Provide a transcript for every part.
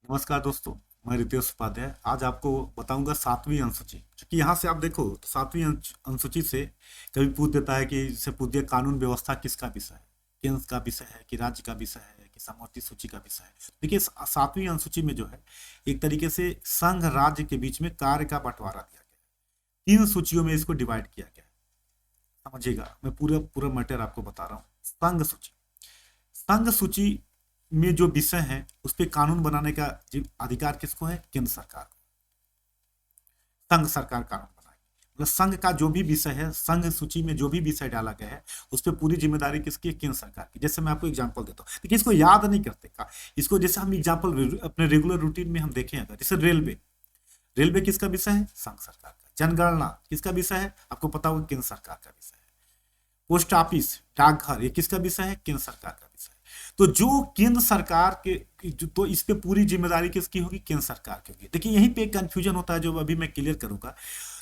नमस्कार दोस्तों। मैं रितेश उपाध्याय आज आपको बताऊंगा सातवीं अनुसूची। क्योंकि यहाँ से आप देखो तो सातवीं अनुसूची से कभी पूछ देता है कि जैसे पूछ दिया कानून व्यवस्था किसका विषय है, केंद्र का विषय है कि राज्य का विषय है कि समवर्ती सूची का विषय है। देखिए सातवीं अनुसूची में जो है एक तरीके से संघ राज्य के बीच में कार्य का बंटवारा दिया गया है। तीन सूचियों में इसको डिवाइड किया गया है। समझिएगा, मैं पूरा पूरा मैटर आपको बता रहा हूँ। संघ सूची में जो विषय है उस पर कानून बनाने का अधिकार किसको है? केंद्र सरकार को। संघ सरकार कानून बनाएगी, मतलब संघ का जो भी विषय है, संघ सूची में जो भी विषय डाला गया है उस पर पूरी जिम्मेदारी किसकी है? केंद्र सरकार की। जैसे मैं आपको एग्जांपल देता हूँ, देखिए इसको याद नहीं करते का, इसको जैसे हम एग्जांपल अपने रेगुलर रूटीन में हम देखें, अगर जैसे रेलवे, रेलवे किसका विषय है? संघ सरकार का। जनगणना किसका विषय है? आपको पता होगा केंद्र सरकार का विषय है। पोस्ट ऑफिस, डाकघर, ये किसका विषय है? केंद्र सरकार का विषय है। तो जो केंद्र सरकार के तो इस पे पूरी जिम्मेदारी किसकी होगी? केंद्र सरकार की होगी। देखिए यहीं पे एक कंफ्यूजन होता है जो अभी मैं क्लियर करूंगा।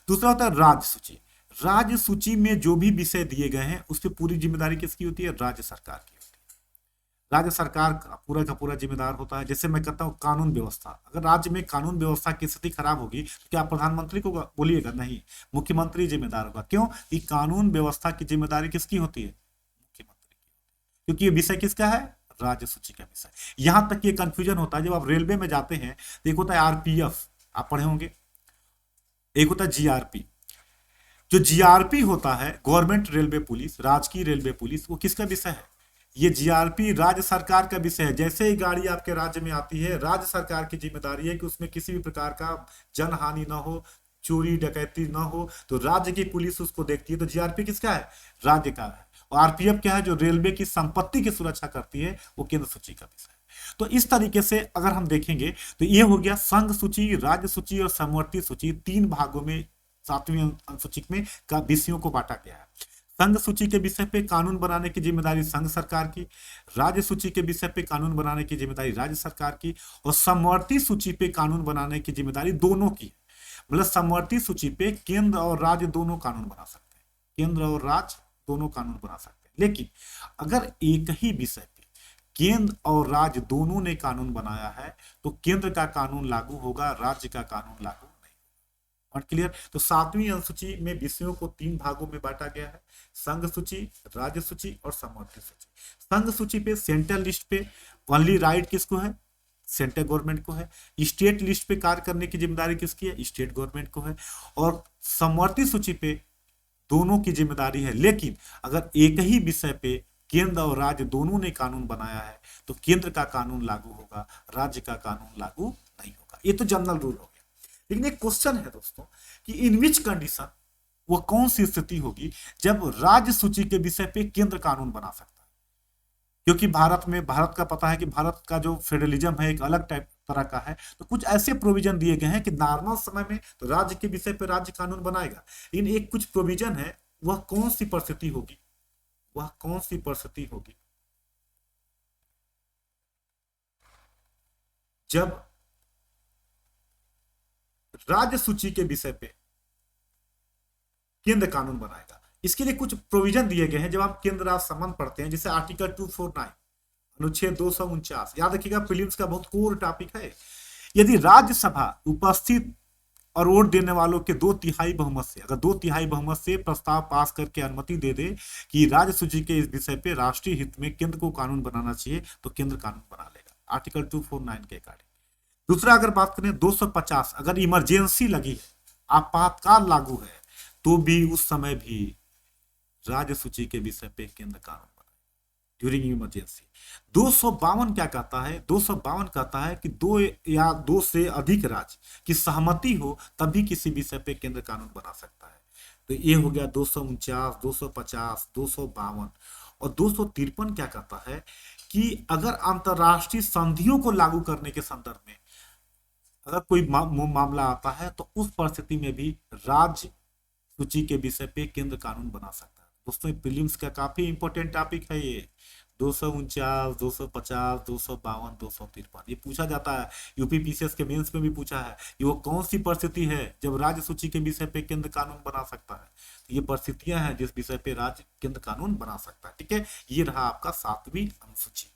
दूसरा होता है राज्य सूची। राज्य सूची में जो भी विषय दिए गए हैं उस पर पूरी जिम्मेदारी किसकी होती है? राज्य सरकार की होती है। राज्य सरकार का पूरा जिम्मेदार होता है। जैसे मैं कहता हूँ कानून व्यवस्था, अगर राज्य में कानून व्यवस्था की स्थिति खराब होगी तो क्या प्रधानमंत्री को बोलिएगा? नहीं, मुख्यमंत्री जिम्मेदार होगा। क्यों? कि कानून व्यवस्था की जिम्मेदारी किसकी होती है? मुख्यमंत्री की। क्योंकि ये विषय किसका है? राज्य सूची का विषय। यहां तक ये कंफ्यूजन होता है जब आप रेलवे में जाते हैं तो एक होता है आरपीएफ, आप पढ़े होंगे, एक होता है जीआरपी। जो जीआरपी होता है गवर्नमेंट रेलवे पुलिस, राजकीय रेलवे पुलिस, वो किसका विषय है? ये जीआरपी राज्य सरकार का विषय है। जैसे ही गाड़ी आपके राज्य में आती है, राज्य सरकार की जिम्मेदारी है कि उसमें किसी भी प्रकार का जनहानि ना हो, चोरी डकैती ना हो, तो राज्य की पुलिस उसको देखती है। तो जीआरपी किसका है? राज्य का है। और आरपीएफ क्या है? जो रेलवे की संपत्ति की सुरक्षा करती है, वो केंद्र सूची का विषय है। तो इस तरीके से अगर हम देखेंगे तो ये हो गया संघ सूची, राज्य सूची और समवर्ती सूची, तीन भागों में सातवीं अनुसूची में का विषयों को बांटा गया है। संघ सूची के विषय पे कानून बनाने की जिम्मेदारी संघ सरकार की, राज्य सूची के विषय पे कानून बनाने की जिम्मेदारी राज्य सरकार की, और समवर्ती सूची पे कानून बनाने की जिम्मेदारी दोनों की। मतलब समवर्ती सूची पे केंद्र और राज्य दोनों कानून बना सकते हैं, केंद्र और राज्य दोनों कानून बना सकते हैं। लेकिन अगर एक ही विषय पे केंद्र और राज्य दोनों ने कानून बनाया है तो केंद्र का कानून लागू होगा, राज्य का कानून लागू नहीं। और क्लियर? तो सातवीं अनुसूची में विषयों को तीन भागों में बांटा गया है, संघ सूची, राज्य सूची और समवर्ती सूची। संघ सूची पे सेंट्रल लिस्ट पे ओनली राइट किसको है? सेंट्रल गवर्नमेंट को है। स्टेट लिस्ट पे कार्य करने की जिम्मेदारी किसकी है? स्टेट गवर्नमेंट को है। और समवर्ती सूची पे दोनों की जिम्मेदारी है। लेकिन अगर एक ही विषय पे केंद्र और राज्य दोनों ने कानून बनाया है तो केंद्र का कानून लागू होगा, राज्य का कानून लागू नहीं होगा। ये तो जनरल रूल हो गया। लेकिन एक क्वेश्चन है दोस्तों कि इन विच कंडीशन, वो कौन सी स्थिति होगी जब राज्य सूची के विषय पे केंद्र कानून बना सकता है? क्योंकि भारत का पता है कि भारत का जो फेडरलिज्म है एक अलग टाइप तरह का है। तो कुछ ऐसे प्रोविजन दिए गए हैं कि नॉर्मल समय में तो राज्य के विषय पे राज्य कानून बनाएगा, लेकिन एक कुछ प्रोविजन है, वह कौन सी परिस्थिति होगी? वह कौन सी परिस्थिति होगी जब राज्य सूची के विषय पे केंद्र कानून बनाएगा? इसके लिए कुछ प्रोविजन दिए गए हैं। जब आप केंद्र राज्य संबंध पढ़ते हैं, जैसे आर्टिकल 249, अनुच्छेद 249, याद रखिएगा प्रीलिम्स का बहुत कोर टॉपिक है। यदि राज्यसभा उपस्थित और वोट देने वालों के 2/3 बहुमत से, अगर 2/3 बहुमत से प्रस्ताव पास करके अनुमति दे दे कि राज्य सूची के इस विषय पे राष्ट्रीय हित में केंद्र को कानून बनाना चाहिए, तो केंद्र कानून बना लेगा, आर्टिकल 249 के अकॉर्डिंग। दूसरा अगर बात करें 250, अगर इमरजेंसी लगी है, आपातकाल लागू है, तो भी उस समय भी राज्य सूची के विषय पे केंद्र कानून बनाए ड्यूरिंग इमरजेंसी। 252 क्या कहता है? 252 कहता है कि दो या दो से अधिक राज्य की सहमति हो तभी किसी विषय पे केंद्र कानून बना सकता है। तो ये हो गया 249, 250, 252। और 253 क्या कहता है कि अगर अंतरराष्ट्रीय संधियों को लागू करने के संदर्भ में अगर कोई मामला आता है तो उस परिस्थिति में भी राज्य सूची के विषय पे केंद्र कानून बना सकता है। दोस्तों प्रीलिम्स का काफी इंपॉर्टेंट टॉपिक है ये। 249, 250, 252, 253 ये पूछा जाता है। यूपी पीसीएस के मेंस में भी पूछा है कि वो कौन सी परिस्थिति है जब राज्य सूची के विषय पे केंद्र कानून बना सकता है। तो ये परिस्थितियां हैं जिस विषय पे राज्य केंद्र कानून बना सकता है। ठीक है, ये रहा आपका सातवीं अनुसूची।